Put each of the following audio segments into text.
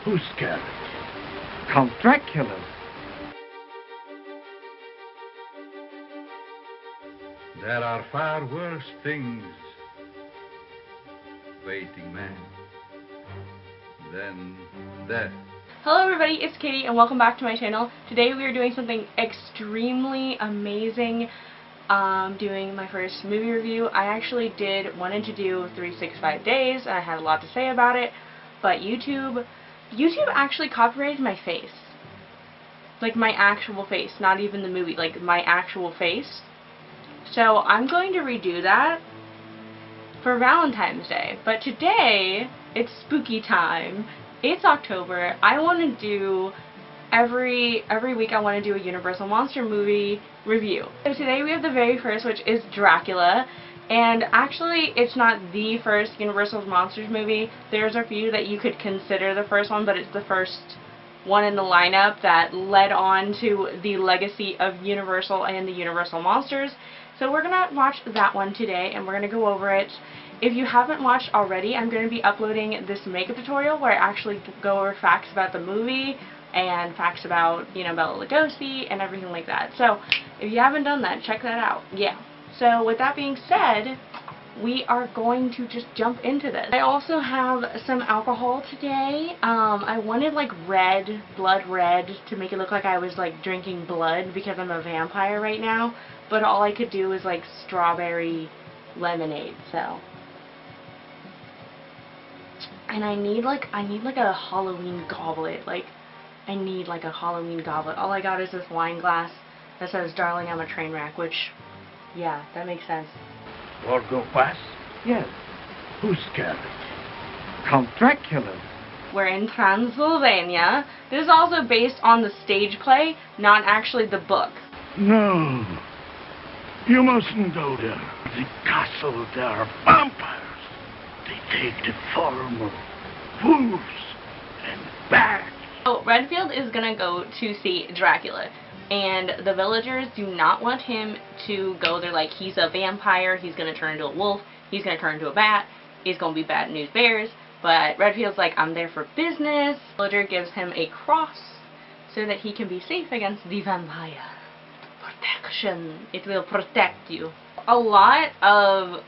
Who's scared? Count Dracula. There are far worse things waiting man than death. Hello everybody, it's Katie and welcome back to my channel. Today we are doing something extremely amazing. Doing my first movie review. I actually wanted to do 365 days. I had a lot to say about it, but YouTube actually copyrighted my face. Like my actual face, not even the movie, like my actual face. So I'm going to redo that for Valentine's Day. But today, it's spooky time. It's October. I want to do every week I want to do a Universal Monster movie review. So today we have the very first, which is Dracula. And actually, it's not the first Universal Monsters movie. There's a few that you could consider the first one, but it's the first one in the lineup that led on to the legacy of Universal and the Universal Monsters. So we're going to watch that one today, and we're going to go over it. If you haven't watched already, I'm going to be uploading this makeup tutorial where I actually go over facts about the movie and facts about, Bela Lugosi and everything like that. So if you haven't done that, check that out. Yeah. So with that being said, we are going to just jump into this. I also have some alcohol today. I wanted like blood red, to make it look like I was like drinking blood because I'm a vampire right now. But all I could do was like strawberry lemonade. So, and I need like a Halloween goblet. I need like a Halloween goblet. All I got is this wine glass that says "Darling, I'm a train wreck," which, yeah, that makes sense. War go fast? Yes. Who's scared? Count Dracula. We're in Transylvania. This is also based on the stage play, not actually the book. No. You mustn't go there. The castle, there are vampires. They take the form of wolves and bats. So Redfield is gonna go to see Dracula, and the villagers do not want him to go. They're like, he's a vampire, he's gonna turn into a wolf, he's gonna turn into a bat, he's gonna be bad news bears. But Redfield's like, I'm there for business. The villager gives him a cross so that he can be safe against the vampire. Protection. It will protect you. A lot of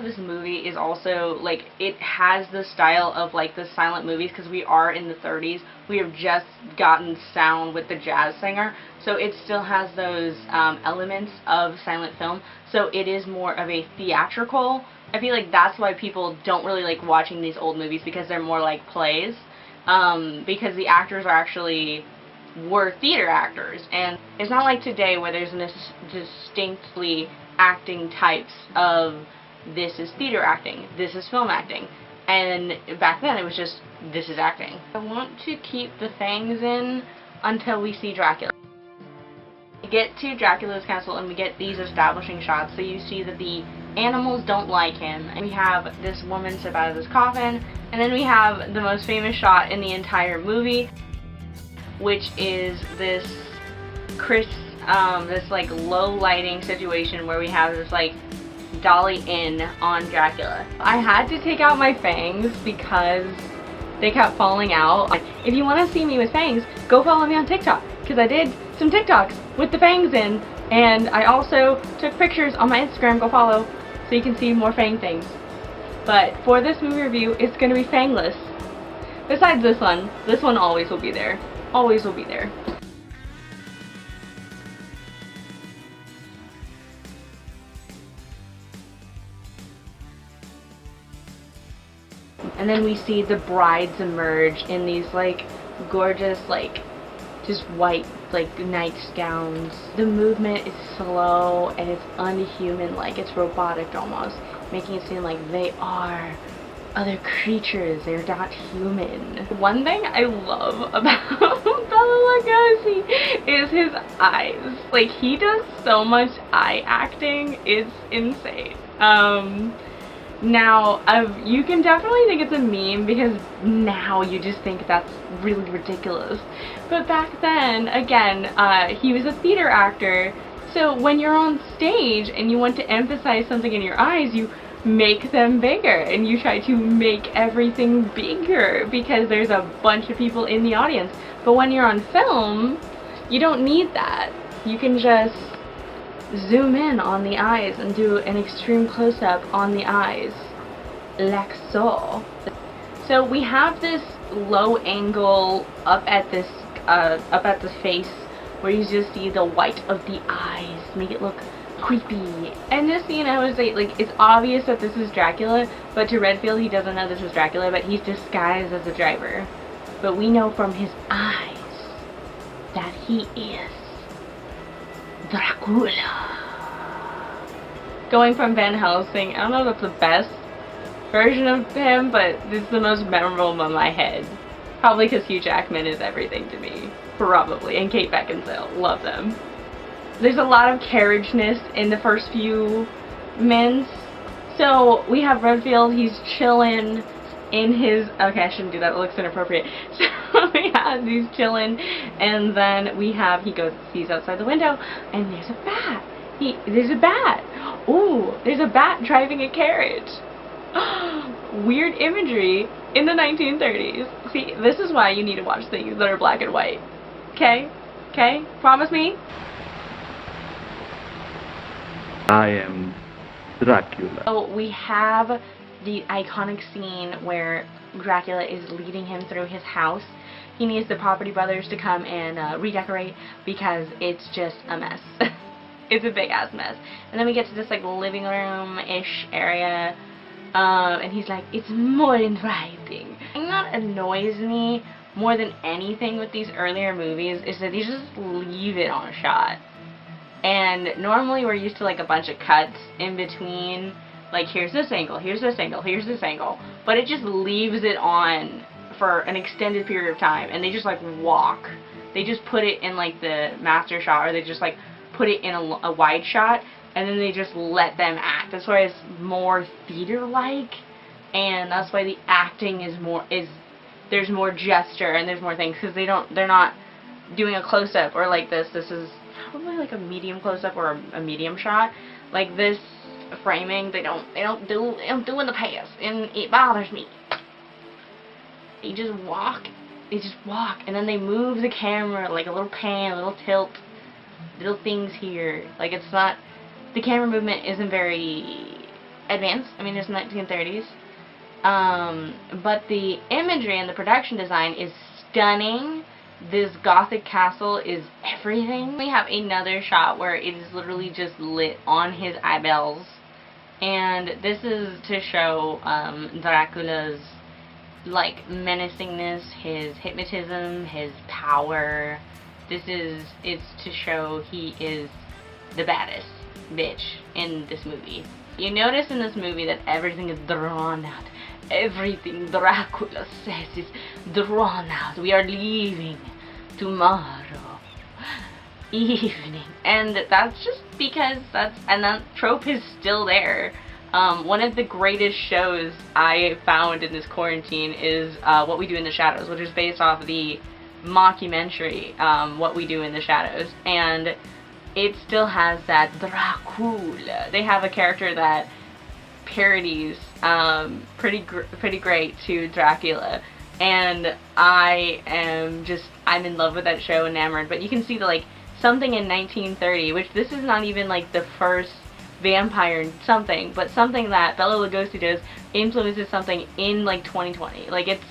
this movie is also like, it has the style of like the silent movies because we are in the 30s. We have just gotten sound with the jazz singer, so it still has those elements of silent film. So it is more of a theatrical. I feel like that's why people don't really like watching these old movies, because they're more like plays, because the actors were theater actors, and it's not like today where there's distinctly acting types of this is theater acting, this is film acting, and back then it was just this is acting. I want to keep the fangs in until we see Dracula. We get to Dracula's castle and we get these establishing shots, so you see that the animals don't like him, and we have this woman step out of this coffin, and then we have the most famous shot in the entire movie, which is this this like low lighting situation where we have this like dolly in on Dracula. I had to take out my fangs because they kept falling out. If you want to see me with fangs, go follow me on TikTok, because I did some TikToks with the fangs in, and I also took pictures on my Instagram. Go follow so you can see more fang things. But for this movie review, it's going to be fangless. Besides this one always will be there. Always will be there. And then we see the brides emerge in these like gorgeous, like just white like nightgowns. The movement is slow and it's unhuman, like it's robotic almost, making it seem like they are other creatures, they're not human. One thing I love about Bela Lugosi is his eyes. Like, he does so much eye acting, it's insane. Now, you can definitely think it's a meme because now you just think that's really ridiculous. But back then, again, he was a theater actor, so when you're on stage and you want to emphasize something in your eyes, you make them bigger, and you try to make everything bigger because there's a bunch of people in the audience. But when you're on film, you don't need that. You can just zoom in on the eyes and do an extreme close-up on the eyes, like so. So we have this low angle up at the face where you just see the white of the eyes, make it look creepy. And this scene, I would say, like, it's obvious that this is Dracula, but to Redfield, he doesn't know this is Dracula, but he's disguised as a driver. But we know from his eyes that he is Dracula. Going from Van Helsing, I don't know if that's the best version of him, but it's the most memorable in my head. Probably because Hugh Jackman is everything to me. Probably. And Kate Beckinsale. Love them. There's a lot of carriageness in the first few minutes. So we have Redfield, he's chilling in his, okay, I shouldn't do that, it looks inappropriate. So he's chilling, and then we have, he goes, sees outside the window, and there's a bat. There's a bat. Ooh, there's a bat driving a carriage. Weird imagery in the 1930s. See, this is why you need to watch things that are black and white. Okay? Okay? Promise me? I am Dracula. So we have the iconic scene where Dracula is leading him through his house. He needs the Property Brothers to come and redecorate because it's just a mess. It's a big ass mess. And then we get to this like living room-ish area, and he's like, it's more inviting. And that annoys me more than anything with these earlier movies is that they just leave it on a shot. And normally we're used to like a bunch of cuts in between, like here's this angle, here's this angle, here's this angle, but it just leaves it on for an extended period of time, and they just like walk. They just put it in like the master shot, or they just like put it in a wide shot, and then they just let them act. That's why it's more theater-like, and that's why the acting is there's more gesture and there's more things, because they're not doing a close-up or like this. This is probably like a medium close-up or a medium shot. Like this framing, they don't do in the past, and it bothers me. They just walk, and then they move the camera like a little pan, a little tilt, little things here. Like it's not, the camera movement isn't very advanced. I mean, it's 1930s. But the imagery and the production design is stunning. This gothic castle is everything. We have another shot where it is literally just lit on his eyeballs, and this is to show Dracula's like menacingness, his hypnotism, his power. It's to show he is the baddest bitch in this movie. You notice in this movie that everything is drawn out. Everything Dracula says is drawn out. We are leaving tomorrow evening. And that's just because and that trope is still there. One of the greatest shows I found in this quarantine is What We Do in the Shadows, which is based off the mockumentary What We Do in the Shadows, and it still has that Dracula. They have a character that parodies pretty great to Dracula, and I'm in love with that show, enamored. But you can see the like something in 1930, which this is not even like the first vampire something, but something that Bela Lugosi does influences something in like 2020. Like it's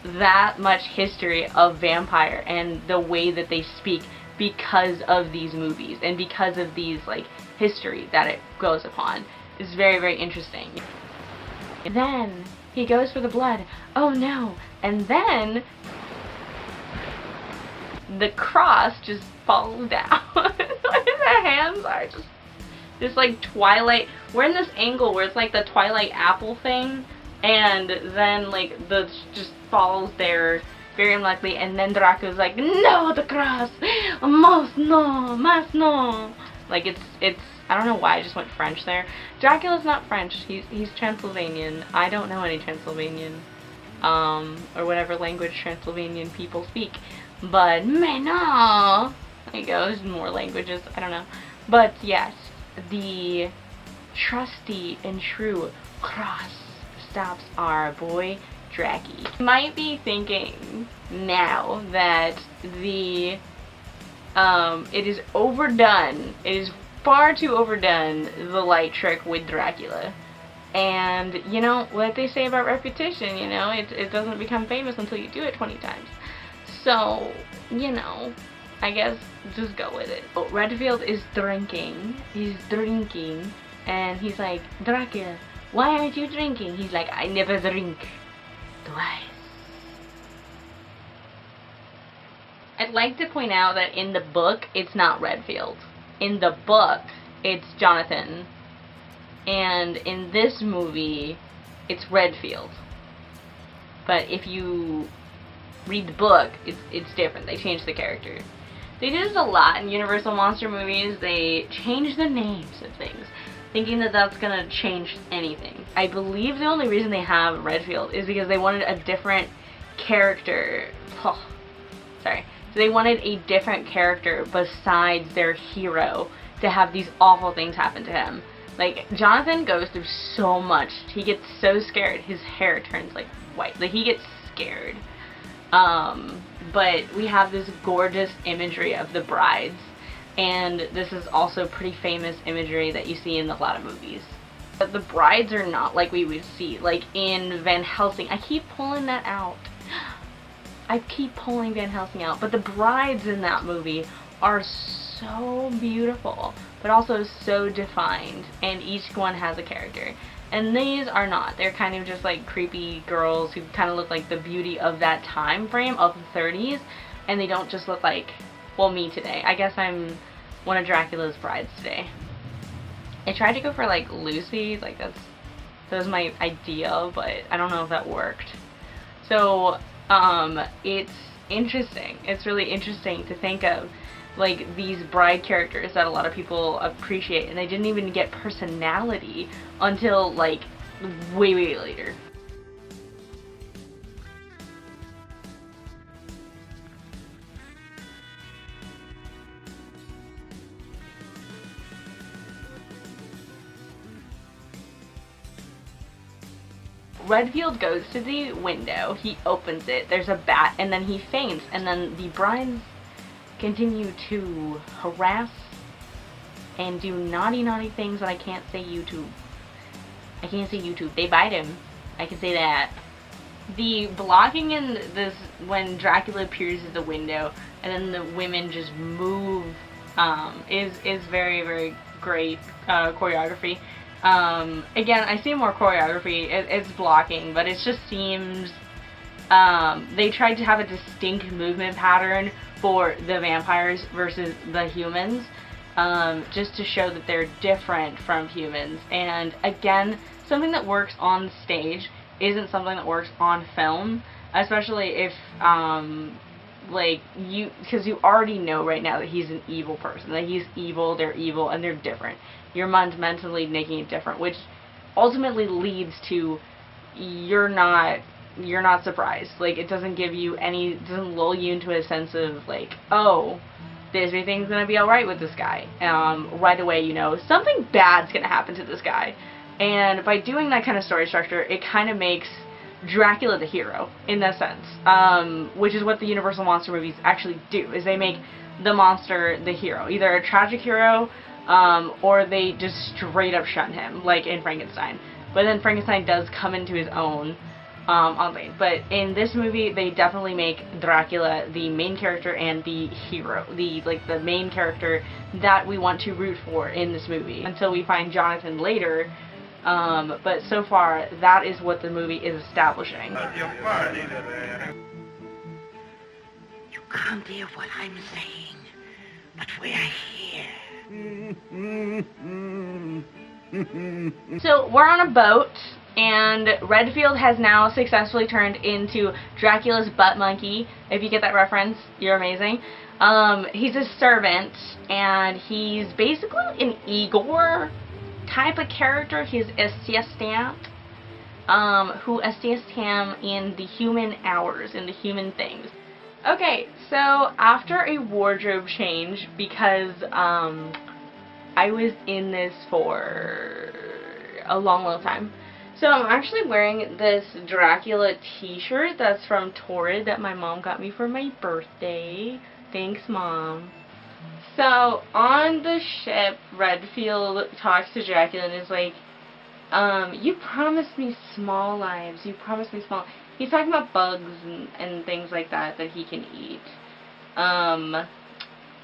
that much history of vampire and the way that they speak because of these movies and because of these like history that it goes upon. It's very, very interesting. Then he goes for the blood. Oh no. And then the cross just falls down. The hands are just like Twilight. We're in this angle where it's like the Twilight apple thing, and then like the just falls there very unlikely, and then Dracula's like, no, the cross, must no. Like it's I don't know why I just went French there. Dracula's not French. He's Transylvanian. I don't know any Transylvanian, or whatever language Transylvanian people speak. But mais no. There you go. There's more languages. I don't know. But yes, the trusty and true cross stops our boy Dracula. You might be thinking now that it is overdone. It is far too overdone, the light trick with Dracula. And, you know, what they say about repetition, you know, it doesn't become famous until you do it 20 times. So, you know, I guess just go with it. Redfield is drinking. He's drinking. And he's like, Dracula, why aren't you drinking? He's like, I never drink twice. I'd like to point out that in the book, it's not Redfield. In the book, it's Jonathan. And in this movie, it's Redfield. But if you read the book, it's different. They changed the character. They do this a lot in Universal Monster movies. They change the names of things, thinking that that's gonna change anything. I believe the only reason they have Redfield is because they wanted a different character. Oh, sorry. So they wanted a different character besides their hero to have these awful things happen to him. Like, Jonathan goes through so much. He gets so scared. His hair turns, like, white. Like, he gets scared. But we have this gorgeous imagery of the brides. And this is also pretty famous imagery that you see in a lot of movies. But the brides are not like we would see. Like, in Van Helsing. I keep pulling that out. I keep pulling Van Helsing out. But the brides in that movie are so beautiful, but also so defined, and each one has a character. And these are not. They're kind of just like creepy girls who kind of look like the beauty of that time frame of the 30s, and they don't just look like, well, me today. I guess I'm one of Dracula's brides today. I tried to go for like Lucy, like that was my idea, but I don't know if that worked. So it's interesting. It's really interesting to think of like these bride characters that a lot of people appreciate, and they didn't even get personality until like way later. Redfield goes to the window, he opens it, there's a bat, and then he faints, and then the brides continue to harass and do naughty things that I can't say YouTube. I can't say YouTube. They bite him. I can say that. The blocking in this, when Dracula appears at the window and then the women just move, is very great choreography. Again, I see more choreography. It's blocking, but it just seems they tried to have a distinct movement pattern for the vampires versus the humans, just to show that they're different from humans. And again, something that works on stage isn't something that works on film, especially if like because you already know right now that he's an evil person, that he's evil, they're evil, and they're different. You're mentally making it different, which ultimately leads to you're not surprised. Like, it doesn't give you any, it doesn't lull you into a sense of like, oh, everything's gonna be alright with this guy. Right away, you know, something bad's gonna happen to this guy. And by doing that kind of story structure, it kind of makes Dracula the hero, in that sense. Which is what the Universal Monster movies actually do, is they make the monster the hero. Either a tragic hero, or they just straight up shun him, like in Frankenstein. But then Frankenstein does come into his own, but in this movie, they definitely make Dracula the main character and the hero, the main character that we want to root for in this movie, until we find Jonathan later. But so far, that is what the movie is establishing. You can't hear what I'm saying, but we're here. So we're on a boat, and Redfield has now successfully turned into Dracula's butt monkey. If you get that reference, you're amazing. He's a servant, and he's basically an Igor type of character. He's assistant, who assists him in the human hours, in the human things. Okay, so after a wardrobe change, because I was in this for a long, long time. So I'm actually wearing this Dracula t-shirt that's from Torrid that my mom got me for my birthday. Thanks, Mom. So on the ship, Redfield talks to Dracula and is like, you promised me small lives. You promised me small. He's talking about bugs and things like that he can eat.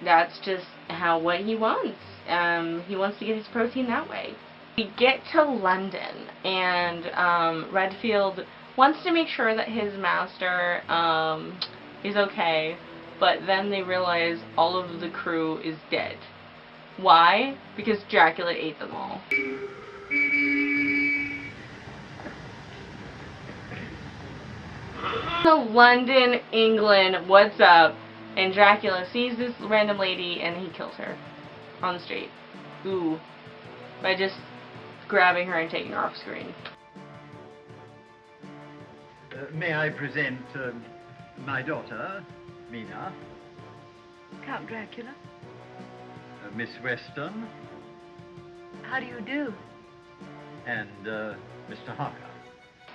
That's just what he wants. He wants to get his protein that way. We get to London, and Redfield wants to make sure that his master is okay, but then they realize all of the crew is dead. Why? Because Dracula ate them all. So London, England, what's up? And Dracula sees this random lady and he kills her on the street. Ooh. By just grabbing her and taking her off screen. May I present my daughter, Mina? Count Dracula. Miss Weston. How do you do? And Mr. Harker.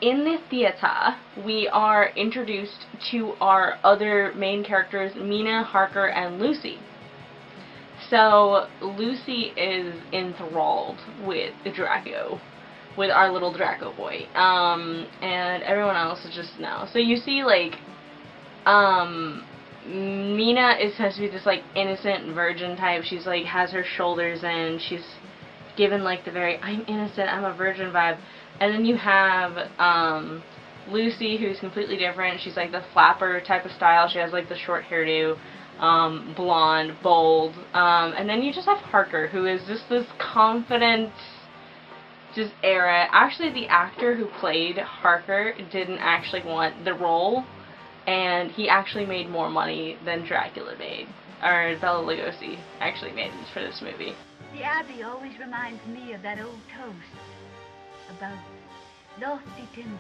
In the theater, we are introduced to our other main characters, Mina, Harker, and Lucy. So, Lucy is enthralled with Draco, with our little Draco boy, and everyone else is just no. So you see, like, Mina is supposed to be this, like, innocent virgin type. She's, like, has her shoulders in, she's given, like, the very, I'm innocent, I'm a virgin vibe. And then you have Lucy, who's completely different. She's like the flapper type of style. She has like the short hairdo, blonde, bold. And then you just have Harker, who is just this confident, just era. Actually, the actor who played Harker didn't actually want the role, and he actually made more money than Dracula made, or Bela Lugosi actually made for this movie. The Abbey always reminds me of that old toast about lofty timbers.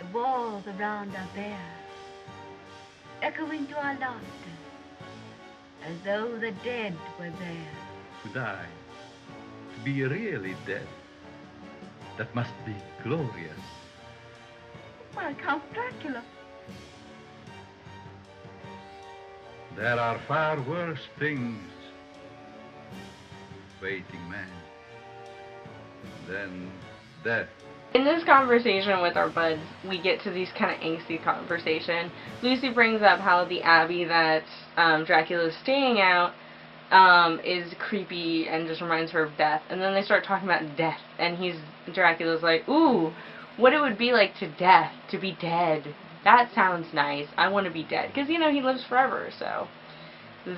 The walls around are bare, echoing to our laughter, as though the dead were there. To die, to be really dead, that must be glorious. Well, Count Dracula. There are far worse things waiting man than death. In this conversation with our buds, we get to these kind of angsty conversation. Lucy brings up how the abbey that Dracula is staying at is creepy and just reminds her of death. And then they start talking about death, and Dracula's like, ooh, what it would be like to be dead. That sounds nice. I want to be dead. Because, you know, he lives forever, so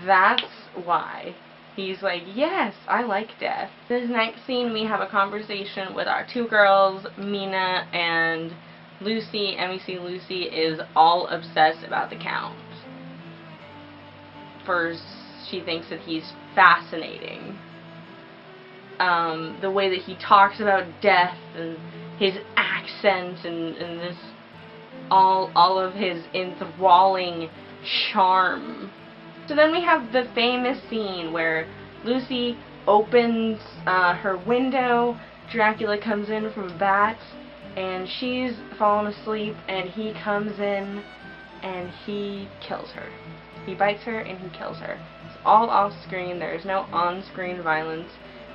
that's why. He's like, yes, I like death. This next scene, we have a conversation with our two girls, Mina and Lucy, and we see Lucy is all obsessed about the Count. First, she thinks that he's fascinating. The way that he talks about death and his accent and this, all of his enthralling charm. So then we have the famous scene where Lucy opens her window, Dracula comes in from a bat, and she's fallen asleep, and he comes in and he kills her. He bites her and he kills her. It's all off screen, there's no on-screen violence.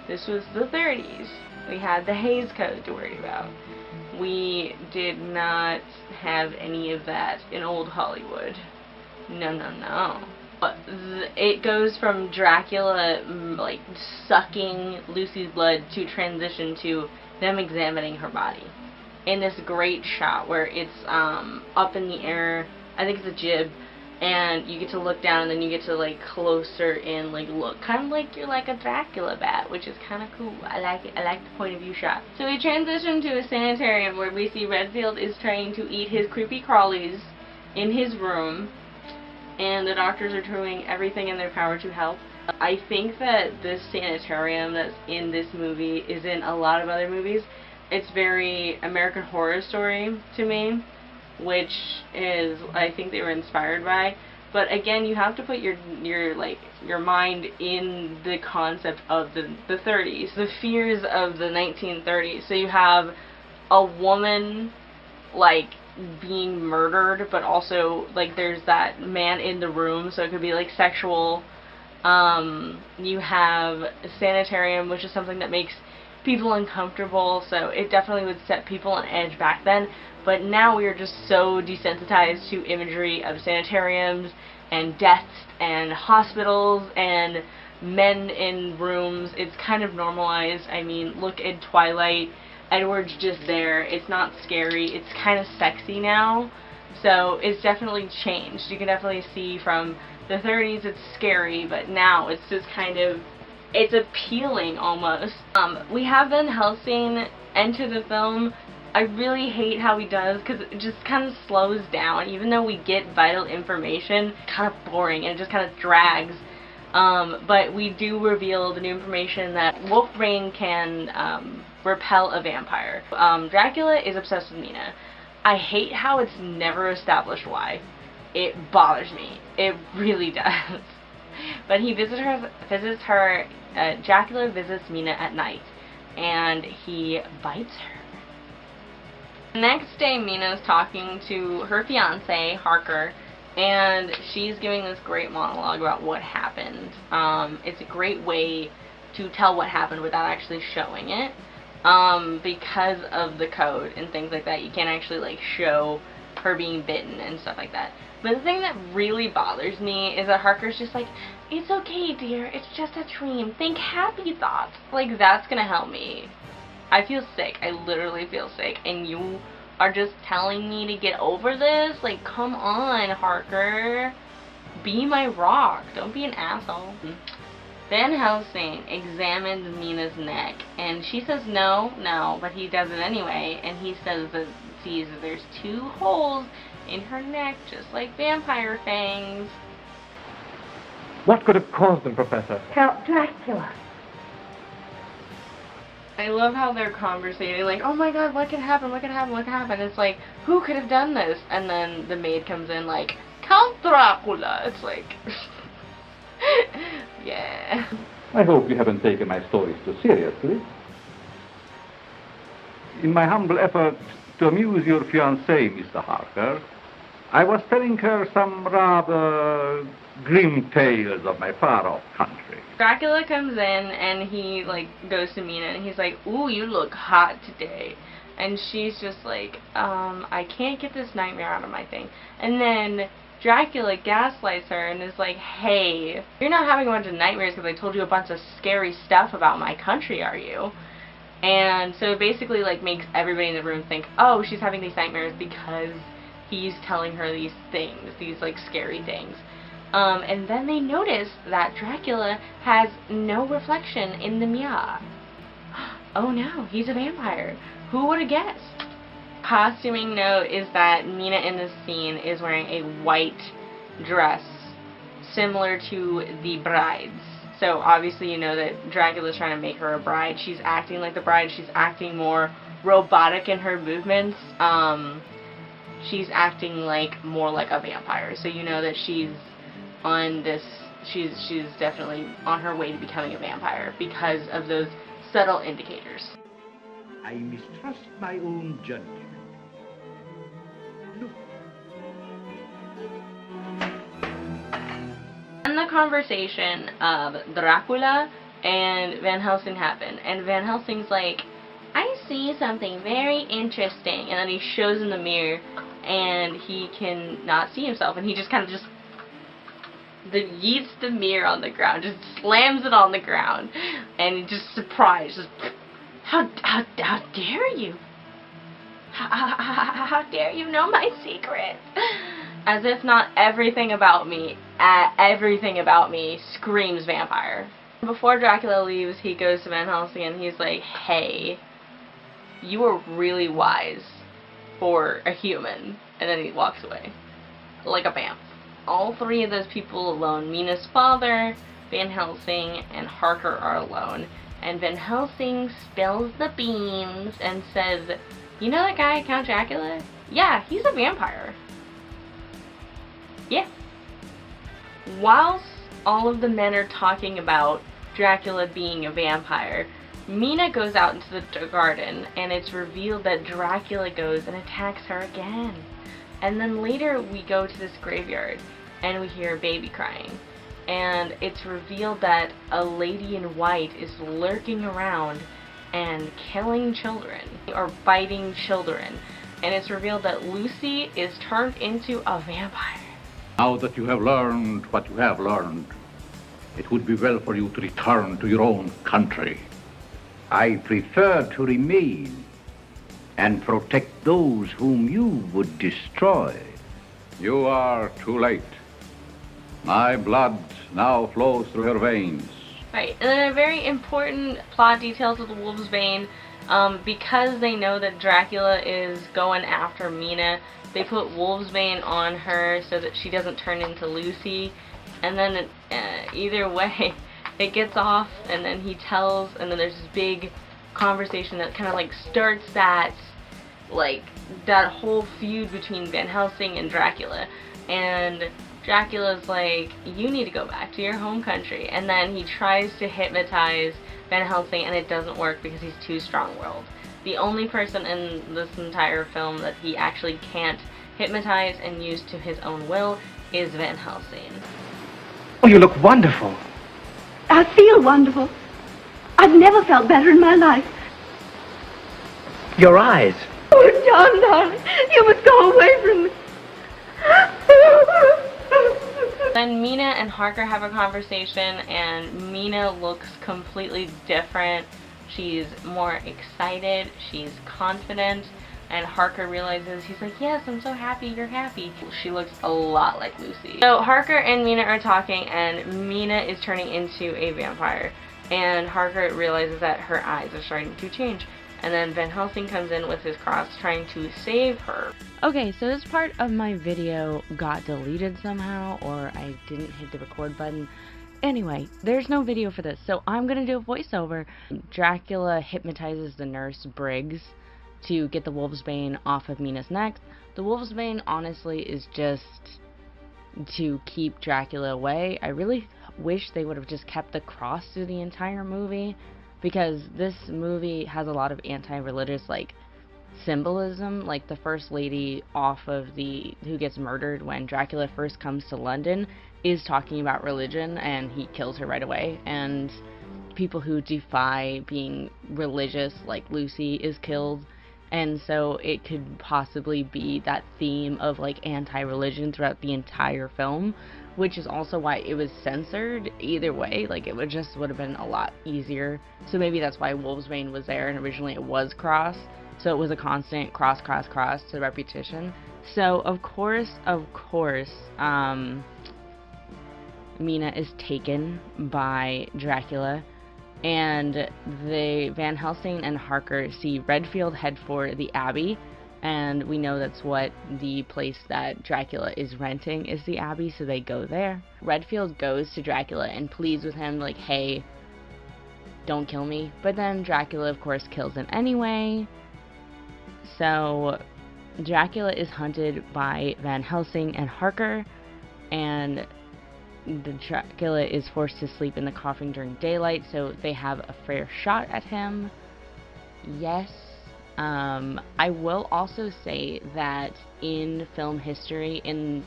This was the 30s. We had the Hays Code to worry about. We did not have any of that in old Hollywood. No, no, no. It goes from Dracula like sucking Lucy's blood to transition to them examining her body in this great shot where it's up in the air. I think it's a jib, and you get to look down and then you get to like closer in, like look, kind of like you're like a Dracula bat, which is kind of cool. I like it. I like the point of view shot. So we transition to a sanitarium where we see Redfield is trying to eat his creepy crawlies in his room, and the doctors are doing everything in their power to help. I think that this sanitarium that's in this movie is in a lot of other movies. It's very American Horror Story to me, which is, I think they were inspired by. But again, you have to put your mind in the concept of the 30s, the fears of the 1930s. So you have a woman like being murdered, but also like there's that man in the room, so it could be like sexual. You have a sanitarium, which is something that makes people uncomfortable, so it definitely would set people on edge back then. But now we are just so desensitized to imagery of sanitariums and deaths and hospitals and men in rooms. It's kind of normalized. I mean, look at Twilight. Edward's just there. It's not scary. It's kind of sexy now. So it's definitely changed. You can definitely see from the 30s it's scary, but now it's just kind of, it's appealing almost. We have Van Helsing enter the film. I really hate how he does, because it just kind of slows down. Even though we get vital information, kind of boring and it just kind of drags. But we do reveal the new information that Wolfbane can repel a vampire. Dracula is obsessed with Mina. I hate how it's never established why. It bothers me. It really does. But he visits her. Dracula visits Mina at night, and he bites her. The next day, Mina's talking to her fiance, Harker, and she's giving this great monologue about what happened. It's a great way to tell what happened without actually showing it. Because of the code and things like that, you can't actually like show her being bitten and stuff like that. But the thing that really bothers me is that Harker's just like, it's okay dear, it's just a dream, think happy thoughts. Like, that's gonna help me. I feel sick, I literally feel sick, and you are just telling me to get over this? Like, come on, Harker. Be my rock, don't be an asshole. Van Helsing examines Mina's neck, and she says no, but he does it anyway, and he says that sees that there's 2 holes in her neck, just like vampire fangs. What could have caused them, Professor? Count Dracula. I love how they're conversating, like, oh my god, what could happen, what could happen, what could happen? It's like, who could have done this? And then the maid comes in like, Count Dracula. It's like, yeah. I hope you haven't taken my stories too seriously. In my humble effort to amuse your fiancée, Mr. Harker, I was telling her some rather grim tales of my far-off country. Dracula comes in and he like goes to Mina and he's like, ooh, you look hot today. And she's just like, I can't get this nightmare out of my thing. And then Dracula gaslights her and is like, hey, you're not having a bunch of nightmares because I told you a bunch of scary stuff about my country, are you? And so it basically like makes everybody in the room think, oh, she's having these nightmares because he's telling her these things, these like scary things. And then they notice that Dracula has no reflection in the mirror. Oh no, he's a vampire. Who would have guessed? Costuming note is that Mina in this scene is wearing a white dress similar to the bride's. So obviously you know that Dracula's trying to make her a bride. She's acting like the bride. She's acting more robotic in her movements. She's acting like more like a vampire. So you know that she's on this, she's definitely on her way to becoming a vampire because of those subtle indicators. I mistrust my own judgment. Look. And the conversation of Dracula and Van Helsing happen, and Van Helsing's like, I see something very interesting, and then he shows in the mirror and he can not see himself, and he just kind of just yeets the mirror on the ground, just slams it on the ground, and he just surprised, just, how dare you? How dare you know my secret? As if not everything about me screams vampire. Before Dracula leaves, he goes to Van Helsing and he's like, hey, you are really wise for a human. And then he walks away. Like a vamp. All 3 of those people alone, Mina's father, Van Helsing, and Harker are alone. And Van Helsing spills the beans and says, you know that guy, Count Dracula? Yeah, he's a vampire. Yeah. whilst all of the men are talking about Dracula being a vampire, Mina goes out into the garden, and it's revealed that Dracula goes and attacks her again. And then later we go to this graveyard, and we hear a baby crying. And it's revealed that a lady in white is lurking around and killing children, or biting children. And it's revealed that Lucy is turned into a vampire. Now that you have learned what you have learned, it would be well for you to return to your own country. I prefer to remain and protect those whom you would destroy. You are too late. My blood now flows through your veins. Right, and then a very important plot detail to the Wolf's Bane, because they know that Dracula is going after Mina, they put Wolf's Bane on her so that she doesn't turn into Lucy, and then either way, it gets off, and then he tells, and then there's this big conversation that kind of like starts that whole feud between Van Helsing and Dracula, and Dracula's like, you need to go back to your home country, and then he tries to hypnotize Van Helsing, and it doesn't work because he's too strong-willed. The only person in this entire film that he actually can't hypnotize and use to his own will is Van Helsing. Oh, you look wonderful. I feel wonderful. I've never felt better in my life. Your eyes. Oh, John, darling, you must go away from me. Then Mina and Harker have a conversation, and Mina looks completely different. She's more excited, she's confident, and Harker realizes, he's like, yes, I'm so happy you're happy. She looks a lot like Lucy. So Harker and Mina are talking, and Mina is turning into a vampire, and Harker realizes that her eyes are starting to change. And then Van Helsing comes in with his cross trying to save her. Okay, so this part of my video got deleted somehow, or I didn't hit the record button. Anyway, there's no video for this, so I'm gonna do a voiceover. Dracula hypnotizes the nurse Briggs to get the Wolf's Bane off of Mina's neck. The Wolf's Bane honestly is just to keep Dracula away. I really wish they would have just kept the cross through the entire movie, because this movie has a lot of anti-religious symbolism. Like the first lady who gets murdered when Dracula first comes to London is talking about religion, and he kills her right away. And people who defy being religious, like Lucy, is killed. And so it could possibly be that theme of anti-religion throughout the entire film, which is also why it was censored. Either way, it would have been a lot easier. So maybe that's why Wolf's Bane was there, and originally it was cross. So it was a constant cross to repetition. So of course, Mina is taken by Dracula, and the Van Helsing and Harker see Redfield head for the Abbey, and we know that's what the place that Dracula is renting is, the Abbey, so they go there. Redfield goes to Dracula and pleads with him, hey, don't kill me. But then Dracula, of course, kills him anyway. So Dracula is hunted by Van Helsing and Harker, and the Dracula is forced to sleep in the coffin during daylight, so they have a fair shot at him. Yes. I will also say that in film history, in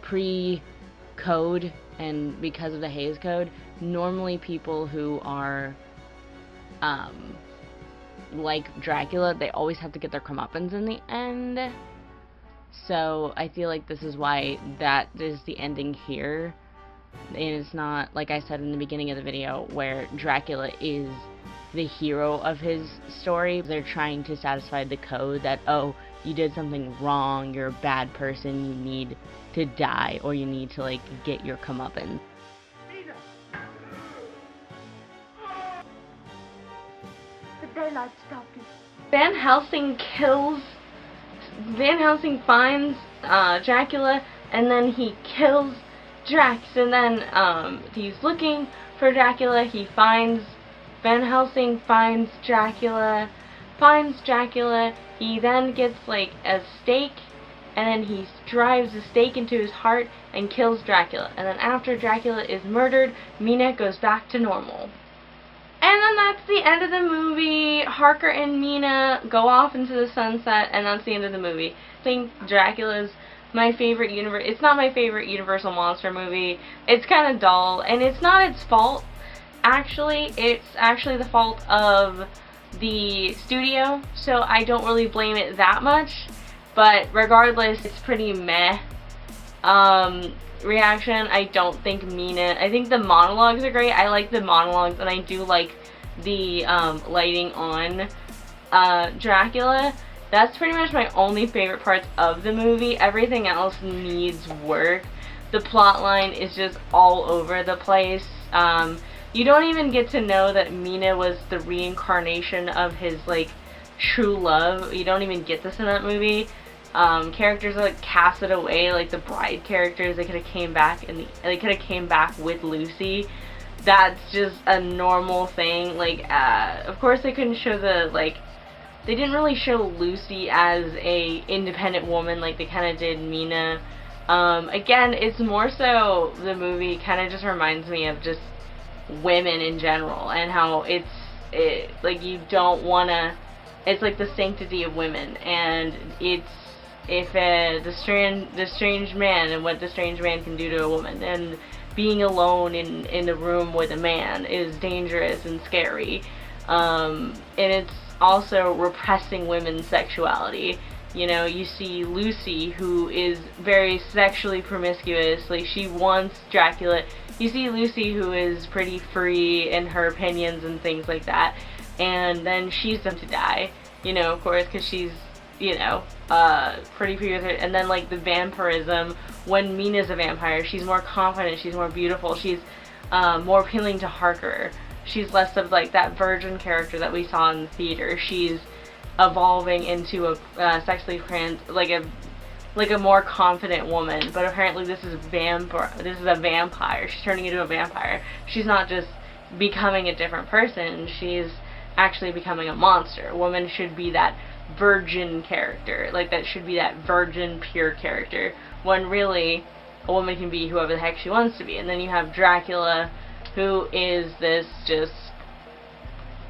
pre-code and because of the Hays Code, normally people who are like Dracula, they always have to get their comeuppance in the end. So I feel like this is why that is the ending here. And it's not, like I said in the beginning of the video, where Dracula is the hero of his story. They're trying to satisfy the code that, oh, you did something wrong, you're a bad person, you need to die, or you need to get your comeuppance. The daylight stopped him. Van Helsing finds Dracula, and then he kills Drax, and then he's looking for Dracula. He finds Van Helsing, finds Dracula. He then gets a stake and then he drives the stake into his heart and kills Dracula. And then after Dracula is murdered, Mina goes back to normal. And then that's the end of the movie. Harker and Mina go off into the sunset, and that's the end of the movie. I think Dracula's my favorite it's not my favorite Universal monster movie. It's kind of dull, and it's not its fault. Actually, it's actually the fault of the studio, so I don't really blame it that much. But regardless, it's pretty meh. Reaction, I don't think Mina, I think the monologues are great. I like the monologues, and I do like the lighting on Dracula. That's pretty much my only favorite parts of the movie. Everything else needs work. The plot line is just all over the place. You don't even get to know that Mina was the reincarnation of his, like, true love. You don't even get this in that movie. Characters are, like, casted away, like the bride characters. They could have came back with Lucy. That's just a normal thing. Like, of course they couldn't show the, like, they didn't really show Lucy as a independent woman like they kind of did Mina. Again, it's more so the movie kind of just reminds me of just women in general, and how like, you don't want to, it's like the sanctity of women, and it's, if the strange man, and what the strange man can do to a woman, and being alone in the room with a man is dangerous and scary, and it's also repressing women's sexuality. You know, you see Lucy, who is very sexually promiscuous, like, she wants Dracula. You see Lucy, who is pretty free in her opinions and things like that, and then she's done to die, you know, of course, because she's, you know, pretty free with her. And then, like, the vampirism, when Mina's a vampire, she's more confident, she's more beautiful, she's more appealing to Harker. She's less of, like, that virgin character that we saw in the theater. She's evolving into a sexually like a more confident woman. But apparently this is a vampire. She's turning into a vampire. She's not just becoming a different person. She's actually becoming a monster. A woman should be that virgin character. Like, that should be that virgin pure character. When really a woman can be whoever the heck she wants to be. And then you have Dracula, who is this just,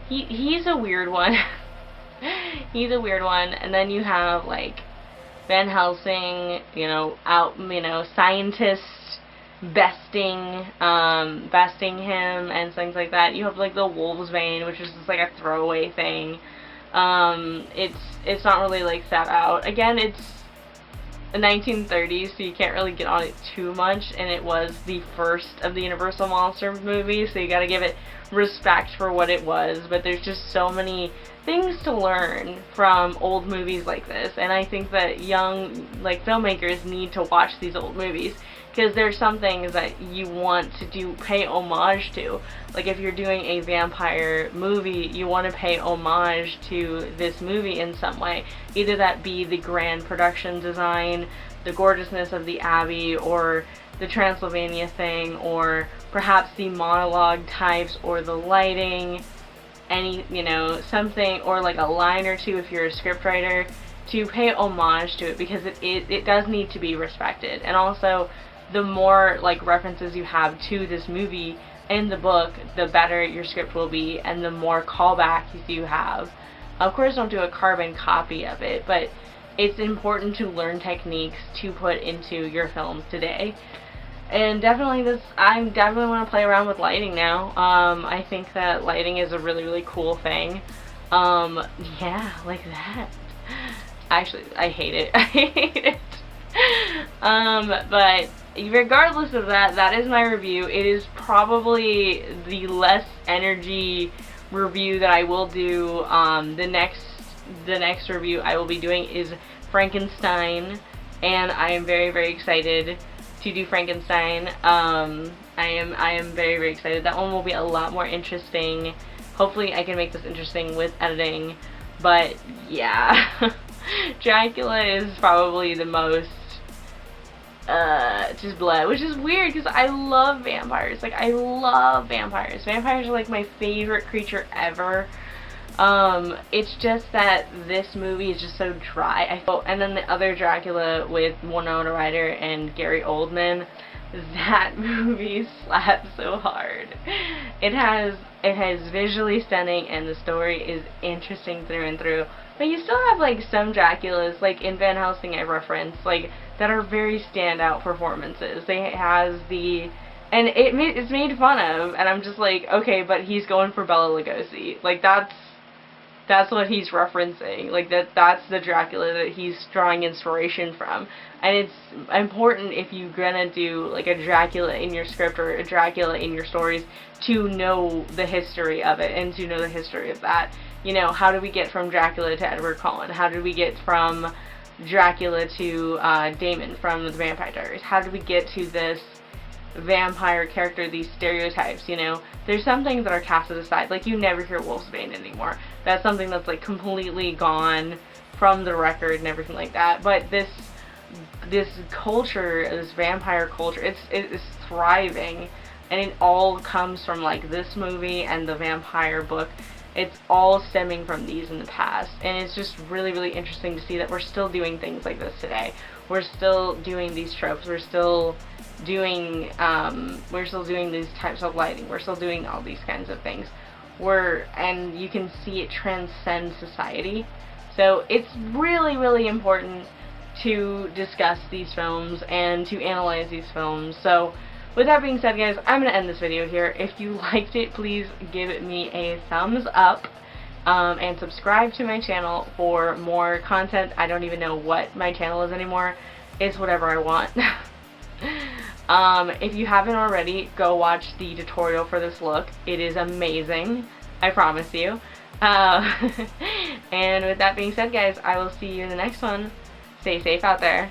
he's a weird one. He's a weird one. And then you have, like, Van Helsing, you know, scientists besting him and things like that. You have, like, the Wolf's Bane, which is just like a throwaway thing. It's not really, like, set out. Again, it's the 1930s, so you can't really get on it too much, and it was the first of the Universal Monster movies, so you gotta give it respect for what it was. But there's just so many things to learn from old movies like this, and I think that young, like, filmmakers need to watch these old movies, because there's some things that you want to pay homage to. Like, if you're doing a vampire movie, you want to pay homage to this movie in some way. Either that be the grand production design, the gorgeousness of the Abbey, or the Transylvania thing, or perhaps the monologue types, or the lighting, any, you know, something, or like a line or two if you're a scriptwriter, to pay homage to it, because it does need to be respected. And also, the more, like, references you have to this movie in the book, the better your script will be, and the more callbacks you have. Of course, don't do a carbon copy of it, but it's important to learn techniques to put into your films today. And definitely I definitely want to play around with lighting now. I think that lighting is a really, really cool thing. Yeah, like that. Actually, I hate it. I hate it. But regardless of that, that is my review. It is probably the less energy review that I will do. The next review I will be doing is Frankenstein, and I am very, very excited to do Frankenstein. I am very, very excited. That one will be a lot more interesting. Hopefully I can make this interesting with editing. But yeah, Dracula is probably the most just blood, which is weird because I love vampires. Like, I love vampires. Vampires are like my favorite creature ever. It's just that this movie is just so dry. And then the other Dracula with Winona Ryder and Gary Oldman, that movie slaps so hard. It has visually stunning, and the story is interesting through and through. But you still have like some Draculas, like in Van Helsing I referenced, like that are very standout performances. And it's made fun of, and I'm just like, okay, but he's going for Bela Lugosi. Like that's what he's referencing. Like that's the Dracula that he's drawing inspiration from. And it's important, if you're gonna do like a Dracula in your script or a Dracula in your stories, to know the history of it and to know the history of that. You know, how do we get from Dracula to Edward Cullen? How did we get from Dracula to Damon from the Vampire Diaries? How did we get to this vampire character, these stereotypes, you know? There's some things that are casted aside, like you never hear Wolfsbane anymore. That's something that's like completely gone from the record and everything like that. But this culture, this vampire culture, it's thriving, and it all comes from like this movie and the vampire book. It's all stemming from these in the past, and it's just really, really interesting to see that we're still doing things like this today. We're still doing these tropes. We're still doing these types of lighting. We're still doing all these kinds of things. And you can see it transcend society. So it's really, really important to discuss these films and to analyze these films. So with that being said, guys, I'm going to end this video here. If you liked it, please give me a thumbs up, and subscribe to my channel for more content. I don't even know what my channel is anymore. It's whatever I want. If you haven't already, go watch the tutorial for this look. It is amazing. I promise you. And with that being said, guys, I will see you in the next one. Stay safe out there.